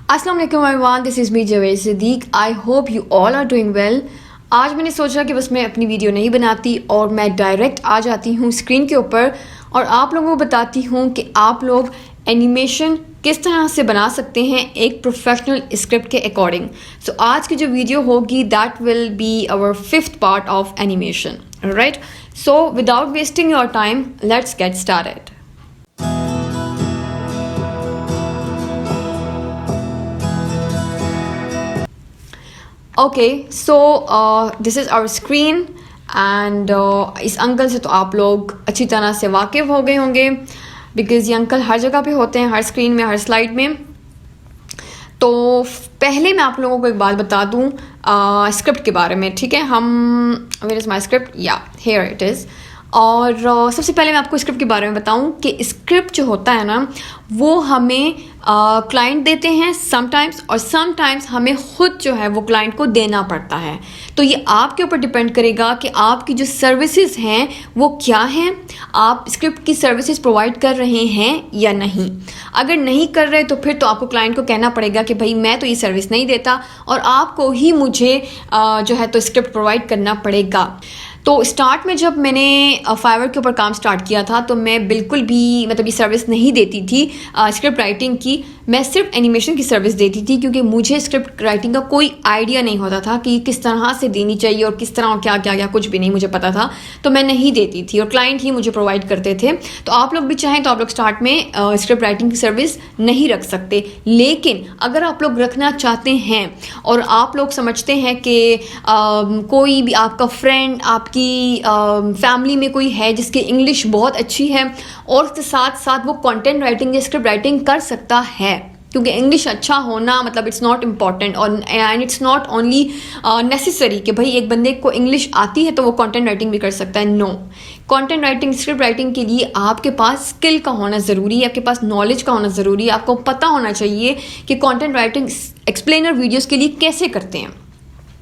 अस्सलाम वालेकुम everyone, this is me Javed Siddiq. I hope you all are doing well. आज मैंने सोचा कि बस मैं अपनी वीडियो नहीं बनाती और मैं डायरेक्ट आ जाती हूँ स्क्रीन के ऊपर और आप लोगों को बताती हूँ कि आप लोग एनिमेशन किस तरह से बना सकते हैं एक प्रोफेशनल स्क्रिप्ट के अकॉर्डिंग। सो आज की जो वीडियो होगी that will be our 5th part of animation, right? So without wasting your time, let's get started. Okay, so this is our screen and इस अंकल से तो आप लोग अच्छी तरह से वाकिफ़ हो गए होंगे बिकॉज़ ये अंकल हर जगह पे होते हैं, हर स्क्रीन में, हर स्लाइड में। तो पहले मैं आप लोगों को एक बात बता दूं स्क्रिप्ट के बारे में, ठीक है? वेयर इज़ माय स्क्रिप्ट, या हियर इट इज़। और सबसे पहले मैं आपको स्क्रिप्ट के बारे में बताऊं कि स्क्रिप्ट जो होता है ना वो हमें क्लाइंट देते हैं समटाइम्स, और समटाइम्स हमें खुद जो है वो क्लाइंट को देना पड़ता है। तो ये आपके ऊपर डिपेंड करेगा कि आपकी जो सर्विसेज हैं वो क्या हैं, आप स्क्रिप्ट की सर्विसेज प्रोवाइड कर रहे हैं या नहीं। अगर नहीं कर रहे तो फिर तो आपको क्लाइंट को कहना पड़ेगा कि भाई मैं तो ये सर्विस नहीं देता और आपको ही मुझे जो है तो स्क्रिप्ट प्रोवाइड करना पड़ेगा। तो स्टार्ट में जब मैंने फाइवर के ऊपर काम स्टार्ट किया था तो मैं बिल्कुल भी मतलब ये सर्विस नहीं देती थी स्क्रिप्ट राइटिंग की। मैं सिर्फ एनिमेशन की सर्विस देती थी क्योंकि मुझे स्क्रिप्ट राइटिंग का कोई आइडिया नहीं होता था कि किस तरह से देनी चाहिए और किस तरह और क्या क्या क्या कुछ भी नहीं मुझे पता था, तो मैं नहीं देती थी और क्लाइंट ही मुझे प्रोवाइड करते थे। तो आप लोग भी चाहें तो आप लोग स्टार्ट में स्क्रिप्ट राइटिंग की सर्विस नहीं रख सकते, लेकिन अगर आप लोग रखना चाहते हैं और आप लोग समझते हैं कि कोई भी आपका फ्रेंड, आपकी फैमिली में कोई है जिसकी इंग्लिश बहुत अच्छी है और उसके साथ साथ वो कंटेंट राइटिंग या स्क्रिप्ट राइटिंग कर सकता है, क्योंकि इंग्लिश अच्छा होना मतलब इट्स नॉट इम्पॉर्टेंट और and it's not only necessary कि भाई एक बंदे को इंग्लिश आती है तो वो कंटेंट राइटिंग भी कर सकता है। No, content writing, script writing के लिए आपके पास स्किल का होना ज़रूरी है, आपके पास नॉलेज का होना ज़रूरी है। आपको पता होना चाहिए कि कंटेंट राइटिंग एक्सप्लेनर वीडियोज़ के लिए कैसे करते हैं।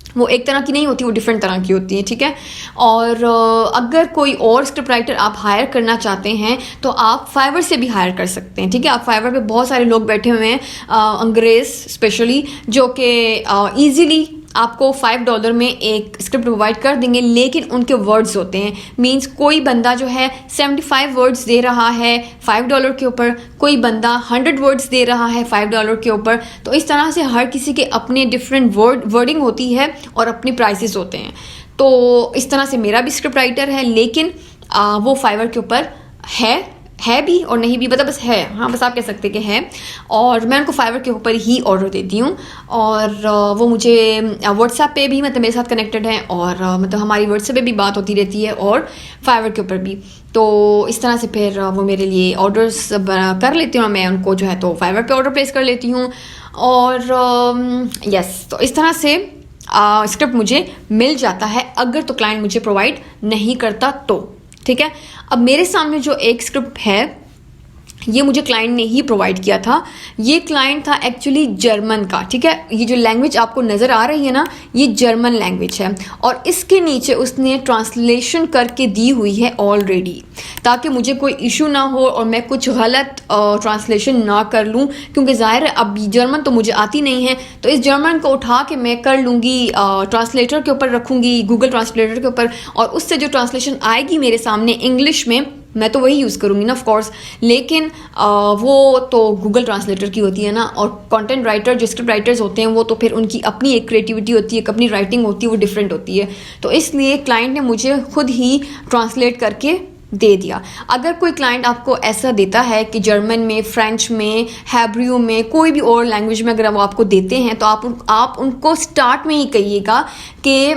वो एक तरह की नहीं होती, वो डिफरेंट तरह की होती है, ठीक है? और अगर कोई और स्क्रिप्ट राइटर आप हायर करना चाहते हैं तो आप फाइवर से भी हायर कर सकते हैं, ठीक है? आप फाइवर पे बहुत सारे लोग बैठे हुए हैं, अंग्रेज़ स्पेशली, जो कि ईज़िली आपको $5 में एक स्क्रिप्ट प्रोवाइड कर देंगे, लेकिन उनके वर्ड्स होते हैं। मींस कोई बंदा जो है 75 वर्ड्स दे रहा है $5 के ऊपर, कोई बंदा 100 वर्ड्स दे रहा है $5 के ऊपर। तो इस तरह से हर किसी के अपने डिफरेंट वर्डिंग होती है और अपने प्राइसेस होते हैं। तो इस तरह से मेरा भी स्क्रिप्ट राइटर है, लेकिन वो फाइवर के ऊपर है भी और नहीं भी, मतलब बस है, हाँ बस आप कह सकते कि है। और मैं उनको फाइवर के ऊपर ही ऑर्डर देती हूँ और वो मुझे व्हाट्सएप पे भी मतलब मेरे साथ कनेक्टेड है और मतलब हमारी व्हाट्सएप पे भी बात होती रहती है और फाइवर के ऊपर भी। तो इस तरह से फिर वो मेरे लिए ऑर्डर्स कर लेती हूँ और मैं उनको जो है तो फाइवर पे ऑर्डर प्लेस कर लेती हूँ। और यस, तो इस तरह से स्क्रिप्ट मुझे मिल जाता है अगर तो क्लाइंट मुझे प्रोवाइड नहीं करता तो, ठीक है? अब मेरे सामने जो एक स्क्रिप्ट है ये मुझे क्लाइंट ने ही प्रोवाइड किया था। ये क्लाइंट था एक्चुअली जर्मन का, ठीक है? ये जो लैंग्वेज आपको नज़र आ रही है ना, ये जर्मन लैंग्वेज है और इसके नीचे उसने ट्रांसलेशन करके दी हुई है ऑलरेडी, ताकि मुझे कोई इशू ना हो और मैं कुछ गलत ट्रांसलेशन ना कर लूँ, क्योंकि ज़ाहिर है अब जर्मन तो मुझे आती नहीं है। तो इस जर्मन को उठा के मैं कर लूँगी ट्रांसलेटर के ऊपर, रखूँगी गूगल ट्रांसलेटर के ऊपर, और उससे जो ट्रांसलेशन आएगी मेरे सामने इंग्लिश में मैं तो वही यूज़ करूँगी ना, ऑफ कोर्स। लेकिन वो तो गूगल ट्रांसलेटर की होती है ना, और कंटेंट राइटर जो स्क्रिप्ट राइटर्स होते हैं वो तो फिर उनकी अपनी एक क्रिएटिविटी होती है, अपनी राइटिंग होती है, वो डिफरेंट होती है। तो इसलिए क्लाइंट ने मुझे खुद ही ट्रांसलेट करके दे दिया। अगर कोई क्लाइंट आपको ऐसा देता है कि जर्मन में, फ्रेंच में, हैब्रियो में, कोई भी और लैंग्वेज में अगर वो आपको देते हैं तो आप उनको स्टार्ट में ही कहिएगा कि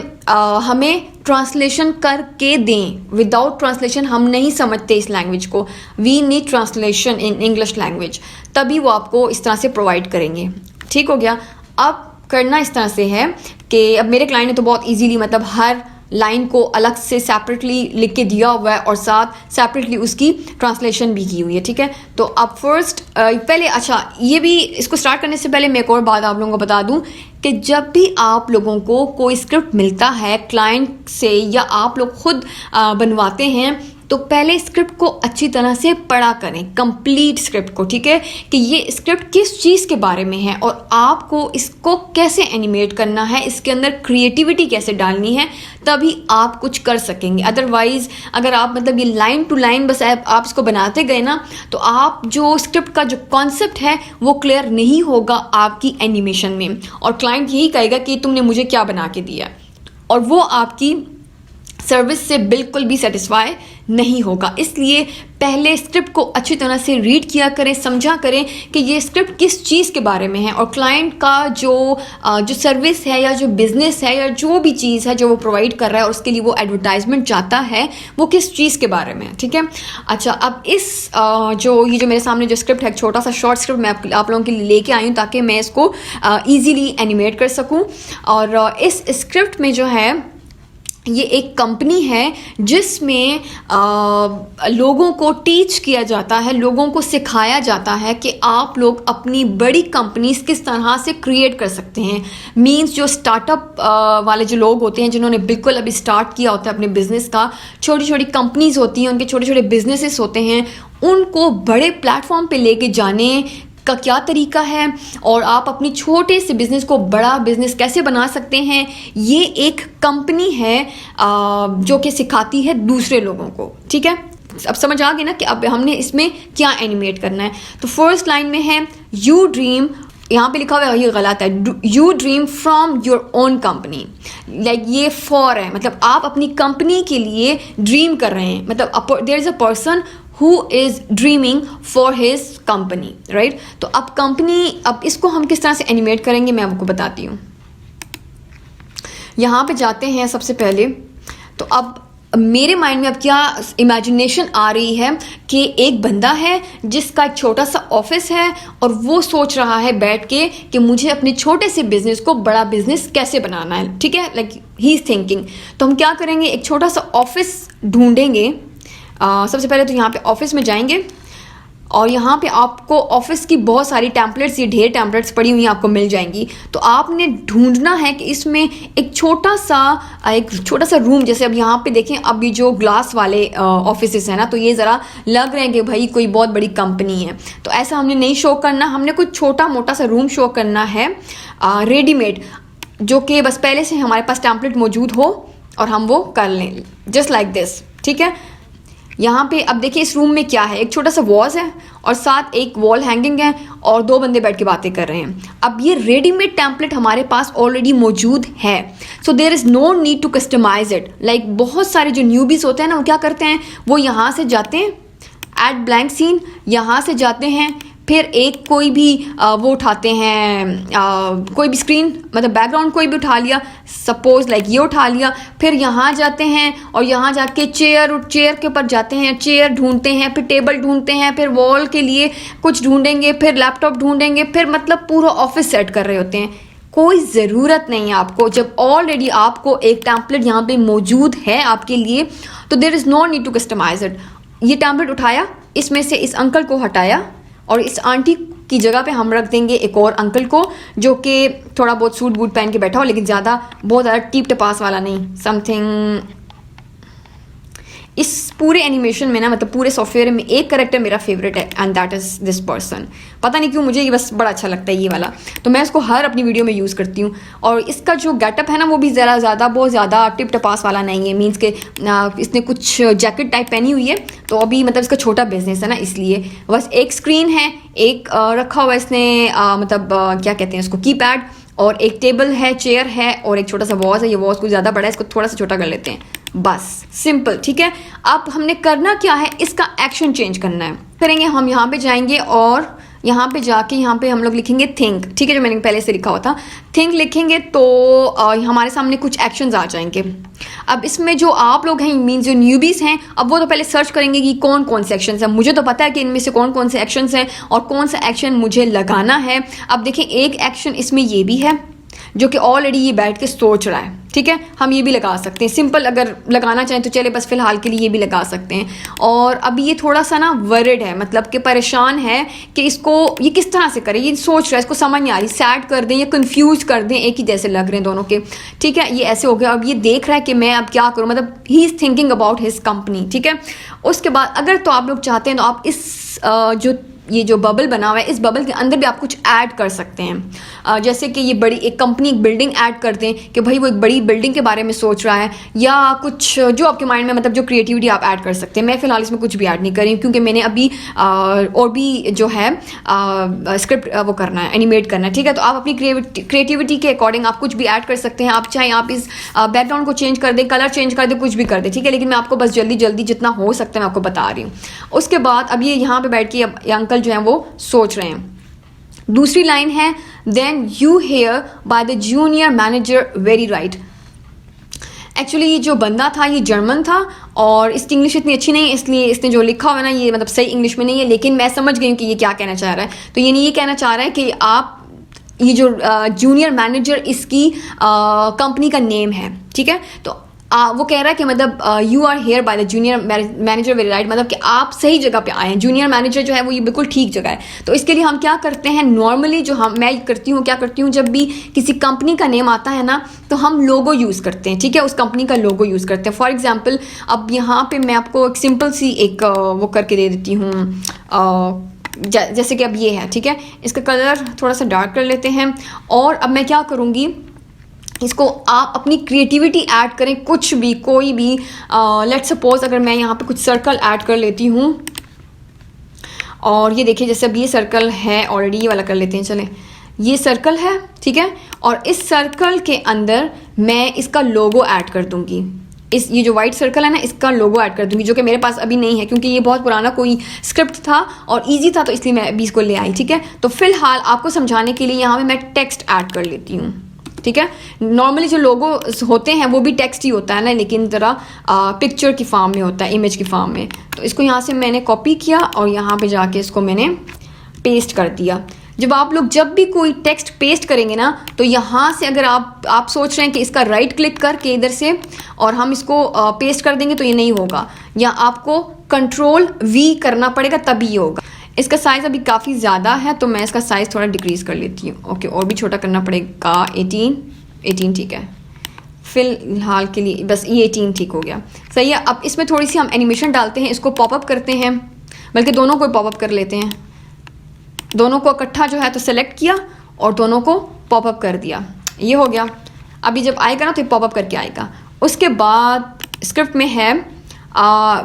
हमें ट्रांसलेशन करके दें। विदाउट ट्रांसलेशन हम नहीं समझते इस लैंग्वेज को, we need translation in English language, तभी वो आपको इस तरह से प्रोवाइड करेंगे। ठीक हो गया? अब करना इस तरह से है कि अब मेरे क्लाइंट ने तो बहुत ईजीली मतलब हर लाइन को अलग से सेपरेटली लिख के दिया हुआ है और साथ सेपरेटली उसकी ट्रांसलेशन भी की हुई है, ठीक है? तो अब फर्स्ट पहले, अच्छा ये भी, इसको स्टार्ट करने से पहले मैं एक और बात आप लोगों को बता दूं कि जब भी आप लोगों को कोई स्क्रिप्ट मिलता है क्लाइंट से या आप लोग खुद बनवाते हैं तो पहले स्क्रिप्ट को अच्छी तरह से पढ़ा करें, कंप्लीट स्क्रिप्ट को, ठीक है, कि ये स्क्रिप्ट किस चीज़ के बारे में है और आपको इसको कैसे एनिमेट करना है, इसके अंदर क्रिएटिविटी कैसे डालनी है, तभी आप कुछ कर सकेंगे। अदरवाइज अगर आप मतलब ये लाइन टू लाइन बस आप इसको बनाते गए ना, तो आप जो स्क्रिप्ट का जो कॉन्सेप्ट है वो क्लियर नहीं होगा आपकी एनिमेशन में, और क्लाइंट यही कहेगा कि तुमने मुझे क्या बना के दिया, और वो आपकी सर्विस से बिल्कुल भी सेटिस्फाई नहीं होगा। इसलिए पहले स्क्रिप्ट को अच्छी तरह से रीड किया करें, समझा करें कि ये स्क्रिप्ट किस चीज़ के बारे में है, और क्लाइंट का जो सर्विस है या जो बिज़नेस है या जो भी चीज़ है जो वो प्रोवाइड कर रहा है और उसके लिए वो एडवर्टाइजमेंट चाहता है, वो किस चीज़ के बारे में है, ठीक है। अच्छा, अब इस जो मेरे सामने जो स्क्रिप्ट है, छोटा सा शॉर्ट स्क्रिप्ट मैं आप लोगों के लिए लेके आई हूँ ताकि मैं इसको ईजीली एनिमेट कर सकूँ। और इस स्क्रिप्ट में जो है ये एक कंपनी है जिसमें लोगों को टीच किया जाता है, लोगों को सिखाया जाता है कि आप लोग अपनी बड़ी कंपनीज किस तरह से क्रिएट कर सकते हैं। मींस जो स्टार्टअप वाले जो लोग होते हैं जिन्होंने बिल्कुल अभी स्टार्ट किया होता है अपने बिजनेस का, छोटी छोटी कंपनीज होती हैं, उनके छोटे छोटे बिजनेसेस होते हैं, उनको बड़े प्लेटफॉर्म पे लेके जाने का क्या तरीका है और आप अपनी छोटे से बिज़नेस को बड़ा बिज़नेस कैसे बना सकते हैं, ये एक कंपनी है जो कि सिखाती है दूसरे लोगों को, ठीक है। अब समझ आ गई ना कि अब हमने इसमें क्या एनिमेट करना है। तो फर्स्ट लाइन में है यू ड्रीम, यहाँ पे लिखा हुआ है ये गलत है, you dream from your own company. Like ये फॉर है, मतलब आप अपनी कंपनी के लिए ड्रीम कर रहे हैं, मतलब there is a person who is dreaming for his company, right? तो अब इसको हम किस तरह से एनिमेट करेंगे मैं आपको बताती हूँ। यहाँ पे जाते हैं सबसे पहले, तो अब मेरे माइंड में अब क्या इमेजिनेशन आ रही है कि एक बंदा है जिसका एक छोटा सा ऑफिस है और वो सोच रहा है बैठ के कि मुझे अपने छोटे से बिजनेस को बड़ा बिजनेस कैसे बनाना है, ठीक है, लाइक ही इज थिंकिंग। तो हम क्या करेंगे, एक छोटा सा ऑफिस ढूंढेंगे। सबसे पहले तो यहाँ पे ऑफिस में जाएंगे और यहाँ पे आपको ऑफिस की बहुत सारी टैम्पलेट्स, ये ढेर टैम्पलेट्स पड़ी हुई आपको मिल जाएंगी। तो आपने ढूंढना है कि इसमें एक छोटा सा रूम, जैसे अब यहाँ पे देखें, अब ये जो ग्लास वाले ऑफिसेस हैं ना, तो ये ज़रा लग रहे हैं कि भाई कोई बहुत बड़ी कंपनी है। तो ऐसा हमने नहीं शो करना, हमने कुछ छोटा मोटा सा रूम शो करना है रेडीमेड, जो कि बस पहले से हमारे पास टैम्पलेट मौजूद हो और हम वो कर लें, जस्ट लाइक दिस, ठीक है। यहाँ पे अब देखिए इस रूम में क्या है, एक छोटा सा वॉज है और साथ एक वॉल हैंगिंग है और दो बंदे बैठ के बातें कर रहे हैं। अब ये रेडीमेड टेम्पलेट हमारे पास ऑलरेडी मौजूद है, so there is no need to customize it. Like बहुत सारे जो न्यूबीज होते हैं ना, वो क्या करते हैं, वो यहाँ से जाते हैं ऐड ब्लैंक सीन, यहाँ से जाते हैं, फिर एक कोई भी वो उठाते हैं, कोई भी स्क्रीन मतलब बैकग्राउंड कोई भी उठा लिया, सपोज लाइक ये उठा लिया, फिर यहाँ जाते हैं और यहाँ जाके चेयर के ऊपर जाते हैं, चेयर ढूंढते हैं, फिर टेबल ढूंढते हैं, फिर वॉल के लिए कुछ ढूंढेंगे, फिर लैपटॉप ढूंढेंगे, फिर मतलब पूरा ऑफिस सेट कर रहे होते हैं। कोई ज़रूरत नहीं है आपको, जब ऑलरेडी आपको एक टेम्पलेट यहाँ पे मौजूद है आपके लिए, तो there is no need to customize it. ये टेम्पलेट उठाया, इसमें से इस अंकल को हटाया और इस आंटी की जगह पे हम रख देंगे एक और अंकल को, जो कि थोड़ा बहुत सूट बूट पहन के बैठा हो, लेकिन बहुत ज़्यादा टीप टपास वाला नहीं, समथिंग। इस पूरे एनिमेशन में ना, मतलब पूरे सॉफ्टवेयर में एक करेक्टर मेरा फेवरेट है and that is this person. पता नहीं क्यों मुझे ये बस बड़ा अच्छा लगता है ये वाला, तो मैं इसको हर अपनी वीडियो में यूज़ करती हूँ। और इसका जो गेटअप है ना, वो भी बहुत ज़्यादा टिप टपास वाला नहीं है, मीन्स के इसने कुछ जैकेट टाइप पहनी हुई है, तो अभी मतलब इसका छोटा बिजनेस है ना, इसलिए बस एक स्क्रीन है, एक रखा हुआ इसने क्या कहते हैं उसको, कीपैड, और एक टेबल है, चेयर है और एक छोटा सा वॉज है। ये वॉज कुछ ज़्यादा बड़ा है, इसको थोड़ा सा छोटा कर लेते हैं, बस सिंपल, ठीक है। अब हमने करना क्या है, इसका एक्शन चेंज करना है। करेंगे हम यहाँ पे जाएंगे और यहाँ पे जाके यहाँ पे हम लोग लिखेंगे थिंक, ठीक है, जो मैंने पहले से लिखा हुआ था, थिंक लिखेंगे तो हमारे सामने कुछ एक्शंस आ जाएंगे। अब इसमें जो आप लोग हैं, मीन्स जो न्यूबीज़ हैं, अब वो तो पहले सर्च करेंगे कि कौन कौन से एक्शंस हैं। मुझे तो पता है कि इनमें से कौन कौन से एक्शंस हैं और कौन सा एक्शन मुझे लगाना है। अब देखें, एक एक्शन इसमें ये भी है जो कि ऑलरेडी ये बैठ के सोच रहा है, ठीक है, हम ये भी लगा सकते हैं, सिंपल अगर लगाना चाहें तो चले, बस फिलहाल के लिए ये भी लगा सकते हैं। और अभी ये थोड़ा सा ना वरिड है, मतलब कि परेशान है कि इसको ये किस तरह से करे, ये सोच रहा है, इसको समझ नहीं आ रही, सैड कर दें या कंफ्यूज कर दें, एक ही जैसे लग रहे हैं दोनों के। ठीक है, ये ऐसे हो गया। अब ये देख रहा है कि मैं अब क्या करूँ, मतलब he is thinking about his company. ठीक है, उसके बाद अगर तो आप लोग चाहते हैं तो आप इस जो ये जो बबल बना हुआ है, इस बबल के अंदर भी आप कुछ ऐड कर सकते हैं। जैसे कि ये बड़ी एक कंपनी एक बिल्डिंग ऐड कर दें कि भाई वो एक बड़ी बिल्डिंग के बारे में सोच रहा है, या कुछ जो आपके माइंड में, मतलब जो क्रिएटिविटी आप ऐड कर सकते हैं। मैं फ़िलहाल इसमें कुछ भी ऐड नहीं करी क्योंकि मैंने अभी और भी जो है स्क्रिप्ट वो करना है, एनिमेट करना है। ठीक है, तो आप अपनी क्रिएटिविटी के अकॉर्डिंग आप कुछ भी ऐड कर सकते हैं। आप चाहें आप इस बैकग्राउंड को चेंज कर दें, कलर चेंज कर दें, कुछ भी कर दें। ठीक है, लेकिन मैं आपको बस जल्दी जल्दी जितना हो सकता है मैं आपको बता रही हूँ। उसके बाद अब ये यहाँ पे बैठ के अब ये अंकल जो हैं वो सोच रहे हैं। दूसरी लाइन है, then you here by the junior manager very right. Actually ये जो बंदा था ये जर्मन था और इसकी इंग्लिश इतनी अच्छी नहीं है, इसलिए इसने जो लिखा हुआ है ना ये मतलब सही इंग्लिश में नहीं है, लेकिन मैं समझ गई हूँ कि ये क्या कहना चाह रहा है। तो ये कहना चाह रहा है कि आप ये जो जूनियर मैनेजर इसकी कंपनी का नेम है। ठीक है, तो वो कह रहा है कि मतलब you are here by the junior manager very right, मतलब कि आप सही जगह पे आए हैं। जूनियर मैनेजर जो है वो ये बिल्कुल ठीक जगह है। तो इसके लिए हम क्या करते हैं, नॉर्मली जो मैं करती हूँ, क्या करती हूँ, जब भी किसी कंपनी का नेम आता है ना तो हम लोगो यूज़ करते हैं। ठीक है, उस कंपनी का लोगो यूज़ करते हैं। फॉर एग्जाम्पल अब यहाँ पे मैं आपको एक सिंपल सी एक वो करके दे देती हूँ, जैसे कि अब ये है। ठीक है, इसका कलर थोड़ा सा डार्क कर लेते हैं। और अब मैं क्या करूँगी, इसको आप अपनी क्रिएटिविटी ऐड करें, कुछ भी, कोई भी। लेट्स सपोज अगर मैं यहाँ पे कुछ सर्कल ऐड कर लेती हूँ, और ये देखिए जैसे अब ये सर्कल है ऑलरेडी, ये वाला कर लेते हैं, चले ये सर्कल है। ठीक है, और इस सर्कल के अंदर मैं इसका लोगो ऐड कर दूँगी। ये जो वाइट सर्कल है ना इसका लोगो ऐड कर दूंगी, जो कि मेरे पास अभी नहीं है क्योंकि ये बहुत पुराना कोई स्क्रिप्ट था और इजी था, तो इसलिए मैं अभी इसको ले आई। ठीक है, तो फिलहाल आपको समझाने के लिए यहाँ पे मैं टेक्स्ट ऐड कर लेती हूँ। ठीक है, नॉर्मली जो लोगो होते हैं वो भी टेक्स्ट ही होता है ना, लेकिन ज़रा पिक्चर की फॉर्म में होता है, इमेज की फॉर्म में। तो इसको यहाँ से मैंने कॉपी किया और यहाँ पे जाके इसको मैंने पेस्ट कर दिया। जब आप लोग जब भी कोई टेक्स्ट पेस्ट करेंगे ना तो यहाँ से अगर आप सोच रहे हैं कि इसका राइट क्लिक करके इधर से और हम इसको पेस्ट कर देंगे तो ये नहीं होगा, या आपको Ctrl+V करना पड़ेगा तभी ये होगा। इसका साइज़ अभी काफ़ी ज़्यादा है तो मैं इसका साइज़ थोड़ा डिक्रीज़ कर लेती हूँ। ओके, और भी छोटा करना पड़ेगा, 18 ठीक है, फिलहाल के लिए बस ये 18 ठीक हो गया, सही है। अब इसमें थोड़ी सी हम एनिमेशन डालते हैं, इसको पॉपअप करते हैं, बल्कि दोनों को पॉपअप कर लेते हैं। दोनों को इकट्ठा जो है तो सेलेक्ट किया और दोनों को पॉपअप कर दिया, ये हो गया। अभी जब आएगा ना तो पॉपअप करके आएगा। उसके बाद स्क्रिप्ट में है,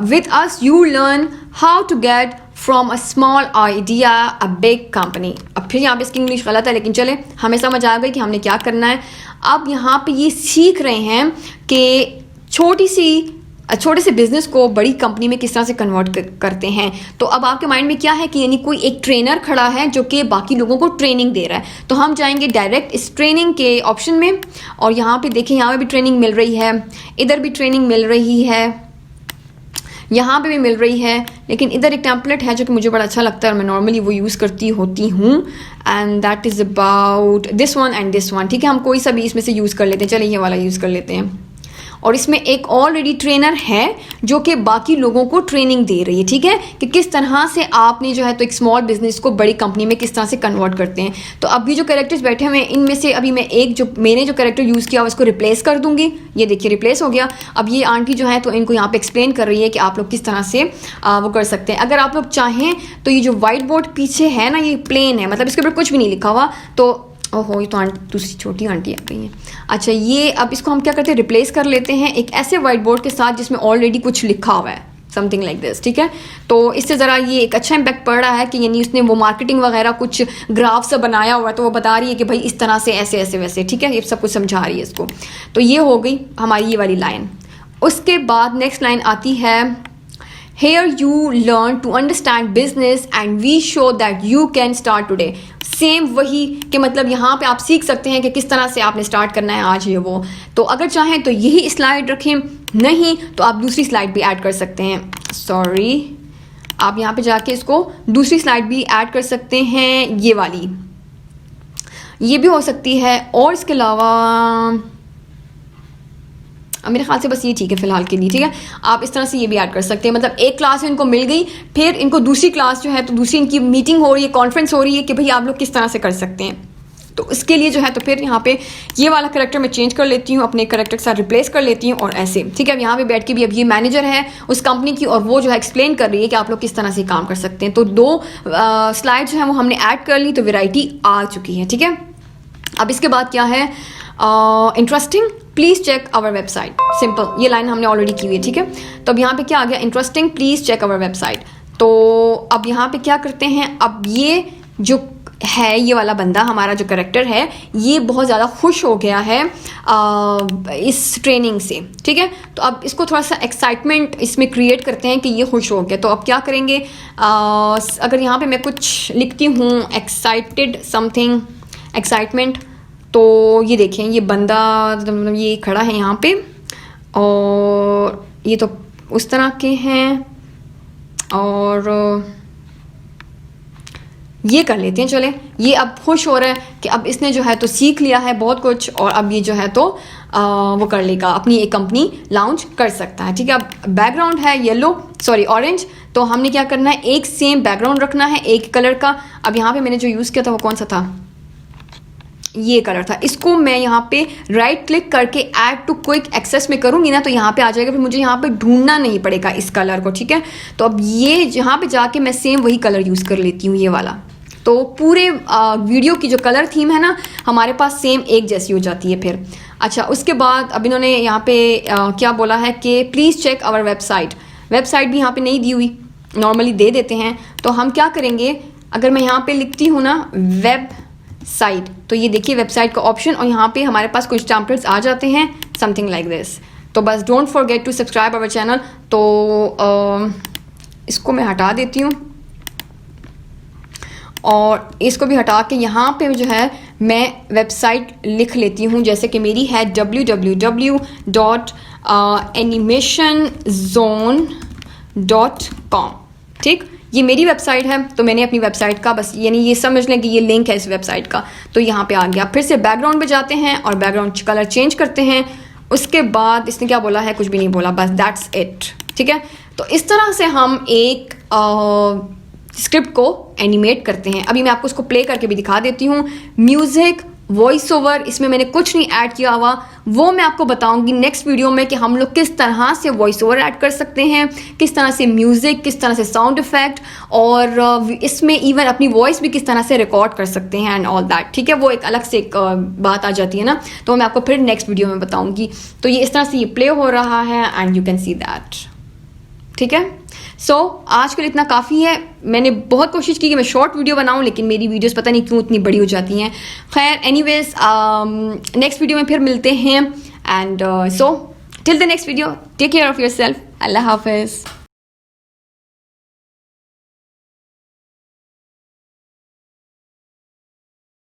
with us you learn how to get from a small idea a big company. अब फिर यहाँ पे इसकी इंग्लिश गलत है, लेकिन चले हमें समझ आ गई कि हमने क्या करना है। अब यहाँ पे ये सीख रहे हैं कि छोटे से बिजनेस को बड़ी कंपनी में किस तरह से कन्वर्ट करते हैं। तो अब आपके माइंड में क्या है कि यानी कोई एक ट्रेनर खड़ा है जो कि बाकी लोगों को ट्रेनिंग दे रहा है। तो हम जाएंगे डायरेक्ट इस ट्रेनिंग के ऑप्शन में और यहाँ पे देखें, यहाँ पे भी ट्रेनिंग मिल रही है, इधर भी ट्रेनिंग मिल रही है, यहाँ पे भी मिल रही है। लेकिन इधर एक टेम्पलेट है जो कि मुझे बड़ा अच्छा लगता है और मैं नॉर्मली वो यूज़ करती होती हूँ, and that is about this one and this one. ठीक है, हम कोई सा भी इसमें से यूज़ कर लेते हैं, चलिए ये वाला यूज़ कर लेते हैं। और इसमें एक ऑलरेडी ट्रेनर है जो कि बाकी लोगों को ट्रेनिंग दे रही है। ठीक है, कि किस तरह से आपने जो है तो एक स्मॉल बिजनेस को बड़ी कंपनी में किस तरह से कन्वर्ट करते हैं। तो अभी जो कैरेक्टर्स बैठे हुए हैं इनमें से अभी मैं मैंने जो कैरेक्टर यूज़ किया उसको रिप्लेस कर दूंगी। ये देखिए रिप्लेस हो गया। अब ये आंटी जो है तो इनको यहाँ पे एक्सप्लेन कर रही है कि आप लोग किस तरह से वो कर सकते हैं। अगर आप लोग चाहें तो ये जो वाइट बोर्ड पीछे है ना ये प्लेन है, मतलब इसके ऊपर कुछ भी नहीं लिखा हुआ। तो ओहो, ये तो दूसरी छोटी आंटी आ गई है। अच्छा, ये अब इसको हम क्या करते हैं, रिप्लेस कर लेते हैं एक ऐसे वाइट बोर्ड के साथ जिसमें ऑलरेडी कुछ लिखा हुआ है, समथिंग लाइक दिस। ठीक है, तो इससे ज़रा ये एक अच्छा इम्पैक्ट पड़ रहा है कि यानी उसने वो मार्केटिंग वगैरह कुछ ग्राफ से बनाया हुआ है, तो वो बता रही है कि भाई इस तरह से ऐसे ऐसे वैसे। ठीक है, ये सब कुछ समझा रही है इसको। तो ये हो गई हमारी ये वाली लाइन। उसके बाद नेक्स्ट लाइन आती है, Here you learn to understand business and we show that you can start today. Same वही कि मतलब यहाँ पे आप सीख सकते हैं कि किस तरह से आपने स्टार्ट करना है आज ये वो। तो अगर चाहें तो यही स्लाइड रखें, नहीं तो आप दूसरी स्लाइड भी ऐड कर सकते हैं। सॉरी, आप यहाँ पे जाके इसको दूसरी स्लाइड भी ऐड कर सकते हैं, ये वाली, ये भी हो सकती है। और इसके अलावा मेरे ख्याल से बस ये ठीक है फ़िलहाल के लिए, ठीक है। आप इस तरह से ये भी ऐड कर सकते हैं, मतलब एक क्लास में इनको मिल गई, फिर इनको दूसरी क्लास जो है तो दूसरी इनकी मीटिंग हो रही है, कॉन्फ्रेंस हो रही है कि भाई आप लोग किस तरह से कर सकते हैं। तो इसके लिए जो है तो फिर यहाँ पे ये वाला करेक्टर मैं चेंज कर लेती हूँ, अपने करेक्टर के साथ रिप्लेस कर लेती हूँ और ऐसे, ठीक है। अब यहाँ पे बैठ के भी अब ये मैनेजर है उस कंपनी की और वो जो है एक्सप्लेन कर रही है कि आप लोग किस तरह से काम कर सकते हैं। तो 2 स्लाइड जो है वो हमने ऐड कर ली, तो वैरायटी आ चुकी है, ठीक है। अब इसके बाद क्या है, interesting please check our website, simple, ये लाइन हमने ऑलरेडी की हुई है, ठीक है। तो अब यहाँ पे क्या आ गया, interesting please check our website. तो अब यहाँ पे क्या करते हैं, अब ये जो है ये वाला बंदा हमारा जो करेक्टर है ये बहुत ज़्यादा खुश हो गया है इस ट्रेनिंग से, ठीक है। तो अब इसको थोड़ा सा एक्साइटमेंट इसमें क्रिएट करते हैं कि ये खुश हो गया। तो अब क्या करेंगे, अगर यहाँ पे मैं कुछ लिखती हूँ एक्साइटेड समथिंग, एक्साइटमेंट, तो ये देखें ये बंदा मतलब ये खड़ा है यहाँ पे और ये तो उस तरह के हैं और ये कर लेते हैं, चले। ये अब खुश हो रहा है कि अब इसने जो है तो सीख लिया है बहुत कुछ और अब ये जो है तो वो कर लेगा, अपनी एक कंपनी लॉन्च कर सकता है, ठीक है। अब बैकग्राउंड है ऑरेंज, तो हमने क्या करना है, एक सेम बैकग्राउंड रखना है, एक कलर का। अब यहाँ पे मैंने जो यूज़ किया था वो कौन सा था, ये कलर था। इसको मैं यहाँ पे राइट क्लिक करके ऐड टू क्विक एक्सेस में करूँगी ना तो यहाँ पे आ जाएगा, फिर मुझे यहाँ पे ढूंढना नहीं पड़ेगा इस कलर को, ठीक है। तो अब ये यहाँ पे जाके मैं सेम वही कलर यूज़ कर लेती हूँ, ये वाला। तो पूरे वीडियो की जो कलर थीम है ना हमारे पास सेम एक जैसी हो जाती है फिर। अच्छा, उसके बाद अब इन्होंने यहाँ पे क्या बोला है कि प्लीज़ चेक आवर वेबसाइट भी यहाँ पे नहीं दी हुई, नॉर्मली दे देते हैं। तो हम क्या करेंगे, अगर मैं यहाँ पे लिखती हूँ ना वेब साइट, तो ये देखिए वेबसाइट का ऑप्शन और यहाँ पे हमारे पास कुछ टेम्पलेट्स आ जाते हैं समथिंग लाइक दिस। तो बस don't forget to subscribe our channel. तो इसको मैं हटा देती हूँ और इसको भी हटा के यहाँ पे जो है मैं वेबसाइट लिख लेती हूँ, जैसे कि मेरी है www.animationzone.com, ठीक। ये मेरी वेबसाइट है, तो मैंने अपनी वेबसाइट का बस यानी ये समझ लें कि ये लिंक है इस वेबसाइट का, तो यहाँ पे आ गया। फिर से बैकग्राउंड पे जाते हैं और बैकग्राउंड कलर चेंज करते हैं। उसके बाद इसने क्या बोला है, कुछ भी नहीं बोला, बस दैट्स इट, ठीक है। तो इस तरह से हम एक स्क्रिप्ट को एनिमेट करते हैं। अभी मैं आपको उसको प्ले करके भी दिखा देती हूँ। म्यूज़िक, वॉइस ओवर, इसमें मैंने कुछ नहीं ऐड किया हुआ, वो मैं आपको बताऊंगी नेक्स्ट वीडियो में कि हम लोग किस तरह से वॉइस ओवर ऐड कर सकते हैं, किस तरह से म्यूज़िक, किस तरह से साउंड इफेक्ट और इसमें इवन अपनी वॉइस भी किस तरह से रिकॉर्ड कर सकते हैं एंड ऑल दैट, ठीक है। वो एक अलग से एक बात आ जाती है ना, तो मैं आपको फिर नेक्स्ट वीडियो में बताऊँगी। तो ये इस तरह से ये प्ले हो रहा है and you can see that, ठीक है। सो आज के लिए इतना काफ़ी है। मैंने बहुत कोशिश की कि मैं शॉर्ट वीडियो बनाऊं, लेकिन मेरी वीडियोस पता नहीं क्यों इतनी बड़ी हो जाती हैं। खैर, एनीवेज नेक्स्ट वीडियो में फिर मिलते हैं and so till the next video, take care of yourself. अल्लाह हाफिज़।